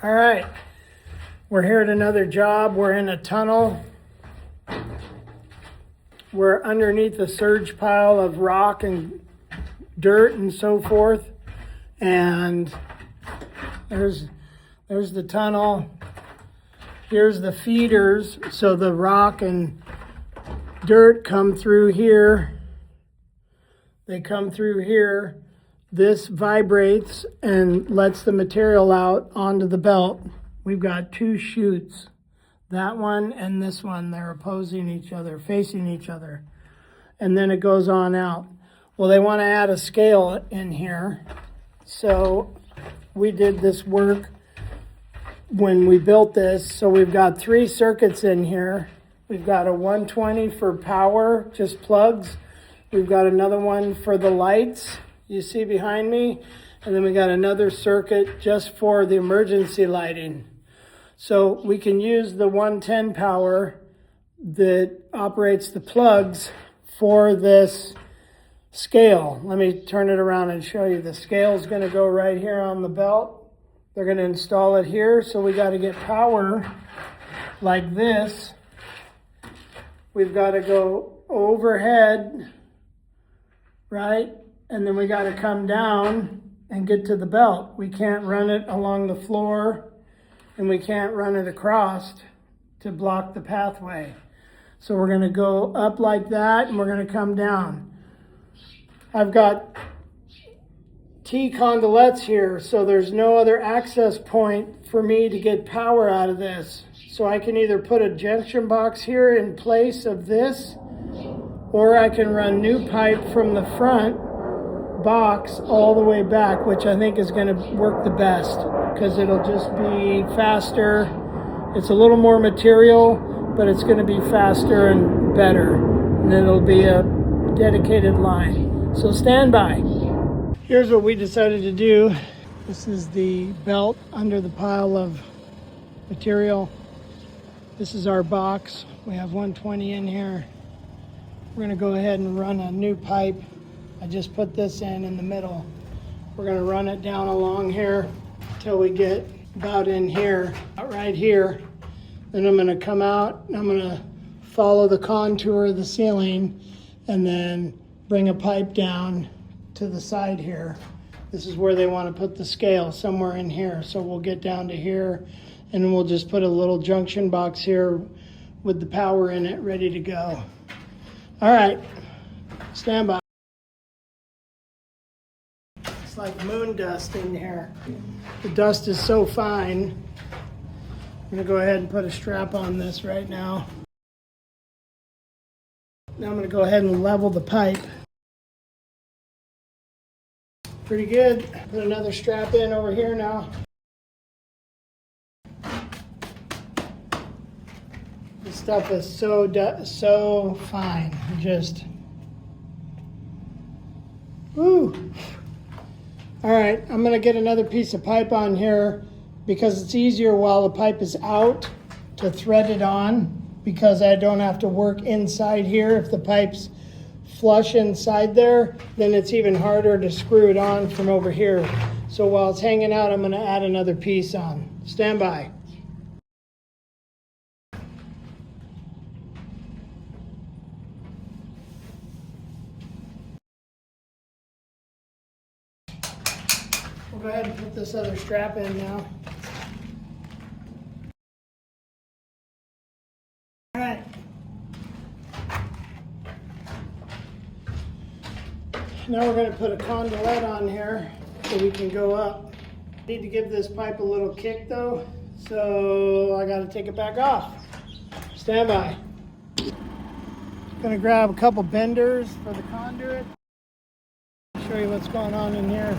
All right, we're here at another job. We're in a tunnel. We're underneath a surge pile of rock and dirt and so forth. And there's the tunnel. Here's the feeders. So the rock and dirt come through here. They come through here. This vibrates and lets the material out onto the belt. We've got two chutes, that one and this one. They're opposing each other, facing each other. And then it goes on out. Well, they want to add a scale in here. So we did this work when we built this. So we've got 3 circuits in here. We've got a 120 for power, just plugs. We've got another one for the lights you see behind me. And then we got another circuit just for the emergency lighting. So we can use the 110 power that operates the plugs for this scale. Let me turn it around and show you. The scale is going to go right here on the belt. They're going to install it here. So we got to get power like this. We've got to go overhead, right? And then we got to come down and get to the belt. We can't run it along the floor and we can't run it across to block the pathway. So we're going to go up like that and we're going to come down. I've got T-conduits here, so there's no other access point for me to get power out of this. So I can either put a junction box here in place of this, or I can run new pipe from the front box all the way back, which I think is going to work the best because it'll just be faster. It's a little more material, but it's going to be faster and better, and it'll be a dedicated line. So stand by. Here's what we decided to do. This is the belt under the pile of material. This is our box. We have 120 in here. We're going to go ahead and run a new pipe. I just put this in the middle. We're going to run it down along here until we get about in here, right here. Then I'm going to come out and I'm going to follow the contour of the ceiling and then bring a pipe down to the side here. This is where they want to put the scale, somewhere in here. So we'll get down to here and then we'll just put a little junction box here with the power in it ready to go. All right, stand by. It's like moon dust in here. The dust is so fine. I'm gonna go ahead and put a strap on this right now. Now I'm gonna go ahead and level the pipe. Pretty good. Put another strap in over here now. This stuff is so fine. Just, woo. All right, I'm gonna get another piece of pipe on here because it's easier while the pipe is out to thread it on because I don't have to work inside here. If the pipe's flush inside there, then it's even harder to screw it on from over here. So while it's hanging out, I'm gonna add another piece on. Stand by. We'll go ahead and put this other strap in now. All right. Now we're going to put a conduit on here so we can go up. Need to give this pipe a little kick though, so I got to take it back off. Stand by. Going to grab a couple benders for the conduit. Show you what's going on in here.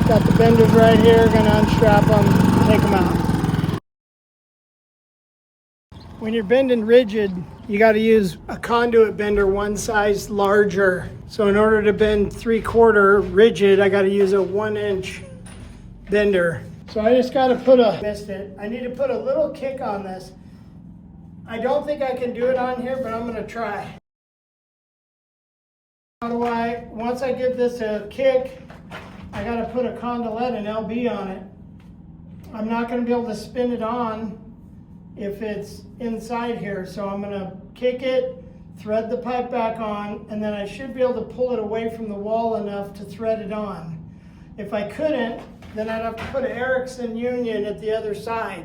Got the benders right here, gonna unstrap them, take them out. When you're bending rigid, you gotta use a conduit bender one size larger. So in order to bend 3/4 rigid, I gotta use a 1-inch bender. So I just gotta missed it. I need to put a little kick on this. I don't think I can do it on here, but I'm gonna try. How do once I give this a kick, I gotta put a condolet and LB on it. I'm not gonna be able to spin it on if it's inside here. So I'm gonna kick it, thread the pipe back on, and then I should be able to pull it away from the wall enough to thread it on. If I couldn't, then I'd have to put an Erickson union at the other side.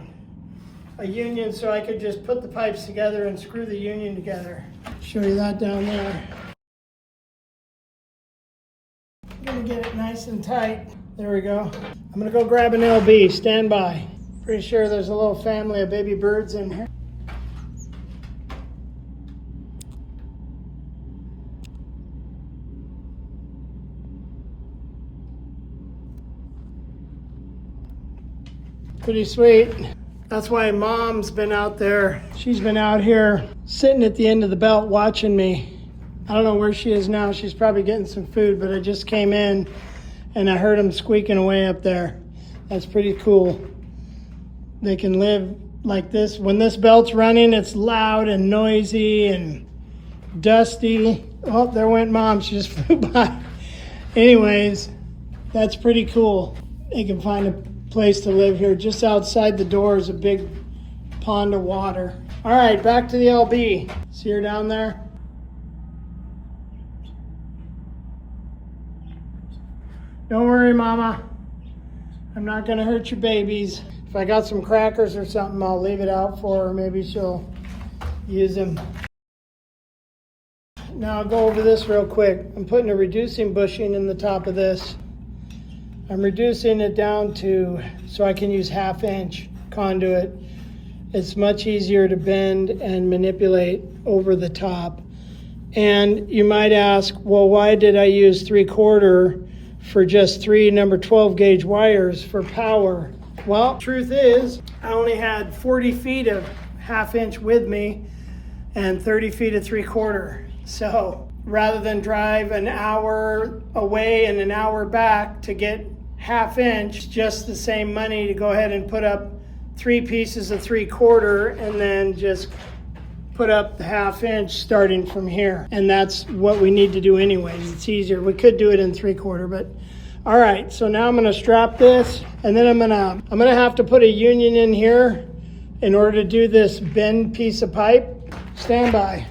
A union so I could just put the pipes together and screw the union together. Show you that down there. I'm gonna get it nice and tight. There we go. I'm gonna go grab an LB, stand by. Pretty sure there's a little family of baby birds in here. Pretty sweet. That's why Mom's been out there. She's been out here sitting at the end of the belt watching me. I don't know where she is now. She's probably getting some food, but I just came in and I heard them squeaking away up there. That's pretty cool. They can live like this. When this belt's running, it's loud and noisy and dusty. Oh, there went Mom. She just flew by. Anyways, that's pretty cool. They can find a place to live here. Just outside the door is a big pond of water. All right, back to the LB. See her down there? Don't worry, Mama. I'm not gonna hurt your babies. If I got some crackers or something, I'll leave it out for her. Maybe she'll use them. Now I'll go over this real quick. I'm putting a reducing bushing in the top of this. I'm reducing it down to so I can use 1/2" conduit. It's much easier to bend and manipulate over the top. And you might ask, well, why did I use 3/4 for just 3 number 12 gauge wires for power? Well, truth is, I only had 40 feet of 1/2" with me and 30 feet of 3/4. So rather than drive an hour away and an hour back to get 1/2", just the same money to go ahead and put up 3 pieces of 3/4 and then just put up the 1/2" starting from here. And that's what we need to do anyways. It's easier. We could do it in 3/4, but all right. So now I'm gonna strap this, and then I'm gonna have to put a union in here in order to do this bend piece of pipe. Stand by.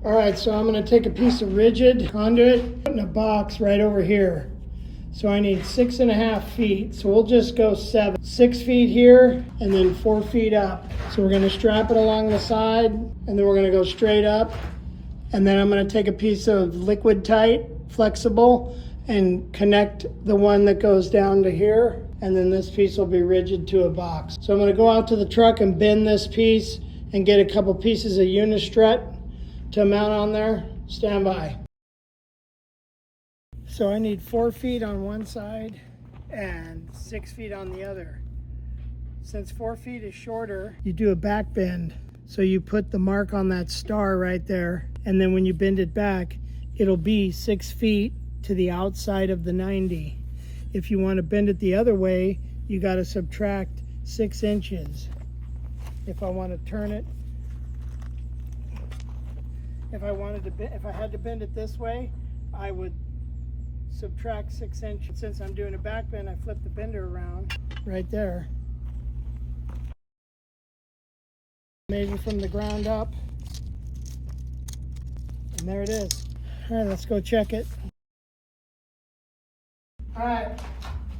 All right, so I'm gonna take a piece of rigid conduit, put in a box right over here. So I need 6.5 feet. So we'll just go 7. 6 feet here and then 4 feet up. So we're gonna strap it along the side and then we're gonna go straight up. And then I'm gonna take a piece of liquid tight, flexible, and connect the one that goes down to here. And then this piece will be rigid to a box. So I'm gonna go out to the truck and bend this piece and get a couple pieces of unistrut to mount on there. Stand by. So I need 4 feet on one side and 6 feet on the other. Since 4 feet is shorter, you do a back bend. So you put the mark on that star right there, and then when you bend it back, it'll be 6 feet to the outside of the 90. If you want to bend it the other way, you got to subtract 6 inches. If I want to turn it, if I had to bend it this way, I would subtract 6 inches. Since I'm doing a back bend, I flip the bender around right there. Measure from the ground up. And there it is. All right, let's go check it. All right,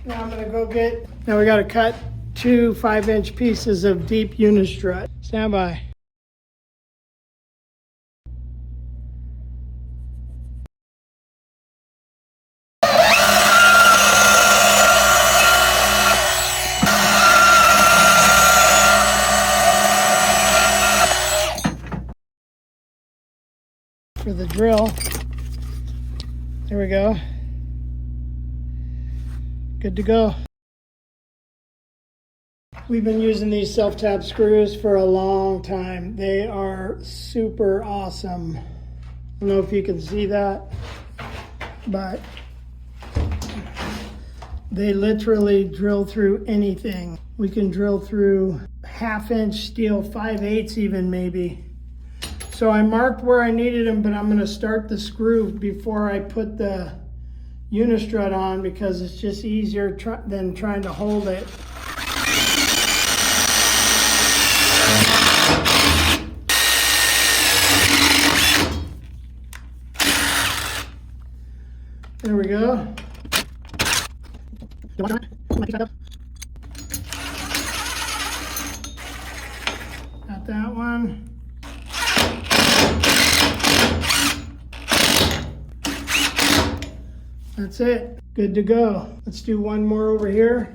now I'm gonna go now we gotta cut 2 5-inch pieces of deep unistrut. Stand by. For the drill. There we go. Good to go. We've been using these self-tap screws for a long time. They are super awesome. I don't know if you can see that, but they literally drill through anything. We can drill through 1/2-inch steel, 5/8 even maybe. So I marked where I needed them, but I'm gonna start the screw before I put the unistrut on because it's just easier than trying to hold it. There we go. Got that one. That's it. Good to go. Let's do one more over here.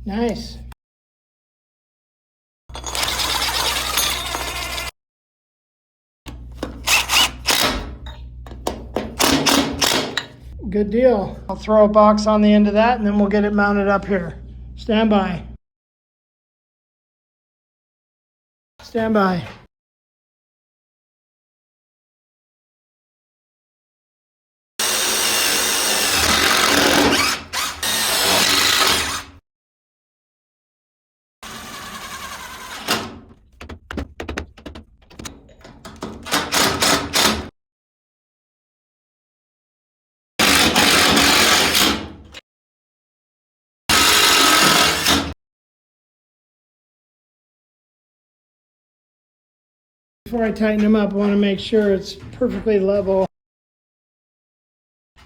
Nice. Good deal. I'll throw a box on the end of that and then we'll get it mounted up here. Stand by. Stand by. Before I tighten them up, I want to make sure it's perfectly level.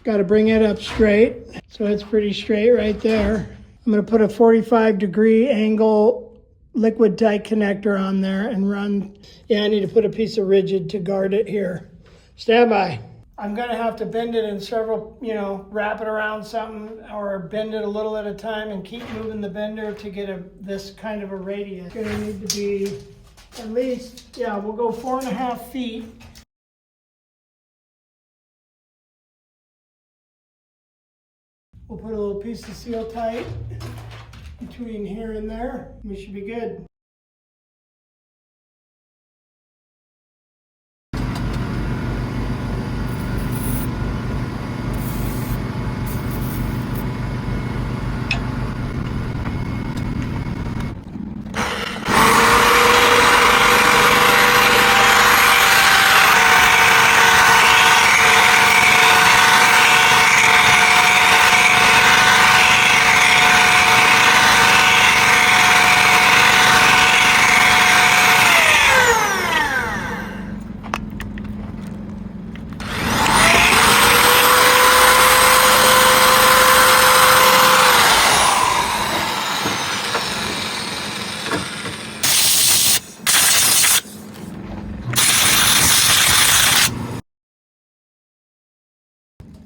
Got to bring it up straight, so it's pretty straight right there. I'm going to put a 45-degree angle liquid tight connector on there and run. Yeah, I need to put a piece of rigid to guard it here. Stand by. I'm going to have to bend it in several, wrap it around something or bend it a little at a time and keep moving the bender to get this kind of a radius. It's going to need to be at least, we'll go 4.5 feet. We'll put a little piece of seal tight between here and there. We should be good.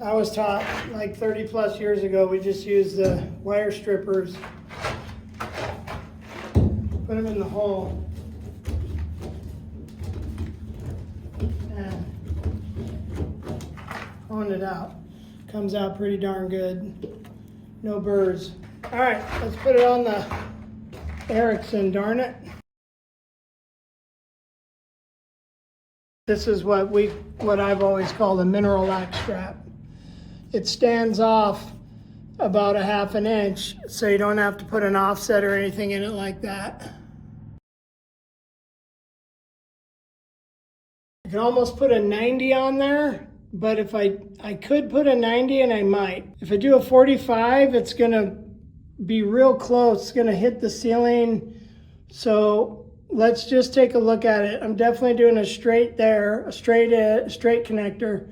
I was taught like 30 plus years ago, we just used the wire strippers, put them in the hole, and honed it out. Comes out pretty darn good. No burrs. All right, let's put it on the Erickson, darn it. This is what I've always called a mineral lac strap. It stands off about 1/2 inch, so you don't have to put an offset or anything in it like that. You can almost put a 90 on there, but if I could put a 90 and I might. If I do a 45, it's gonna be real close. It's gonna hit the ceiling. So let's just take a look at it. I'm definitely doing a straight there, a straight connector.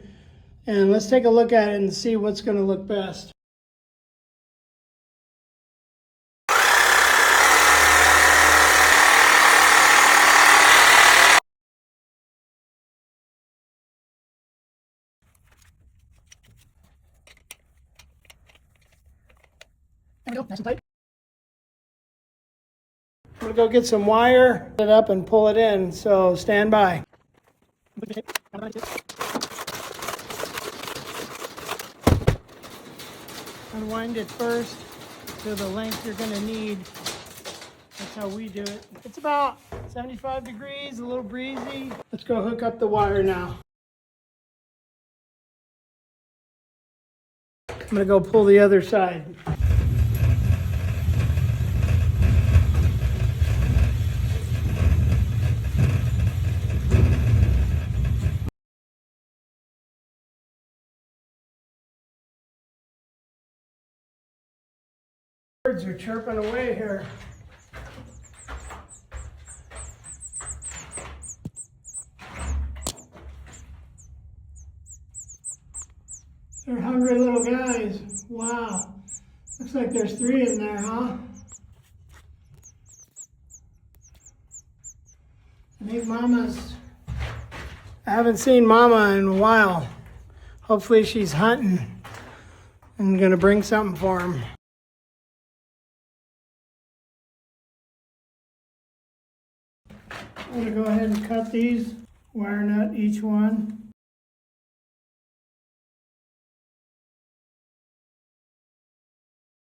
And let's take a look at it and see what's going to look best. There we go, nice and tight. I'm going to go get some wire, put it up and pull it in, so stand by. Unwind it first to the length you're going to need. That's how we do it. It's about 75 degrees, a little breezy. Let's go hook up the wire now. I'm going to go pull the other side. birds are chirping away here. They're hungry little guys. Wow. Looks like there's 3 in there, huh? I think Mama's... I haven't seen Mama in a while. Hopefully she's hunting and gonna bring something for him. I'm gonna go ahead and cut these, wire nut each one.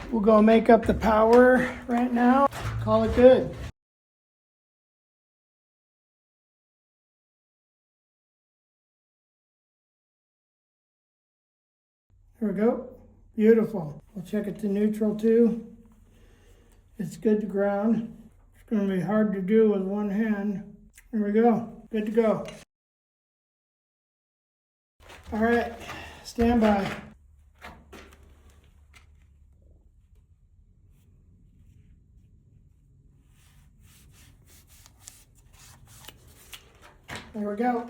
We'll go make up the power right now. Call it good. There we go. Beautiful. We'll check it to neutral too. It's good to ground. It's going to be hard to do with one hand. There we go. Good to go. All right. Stand by. There we go.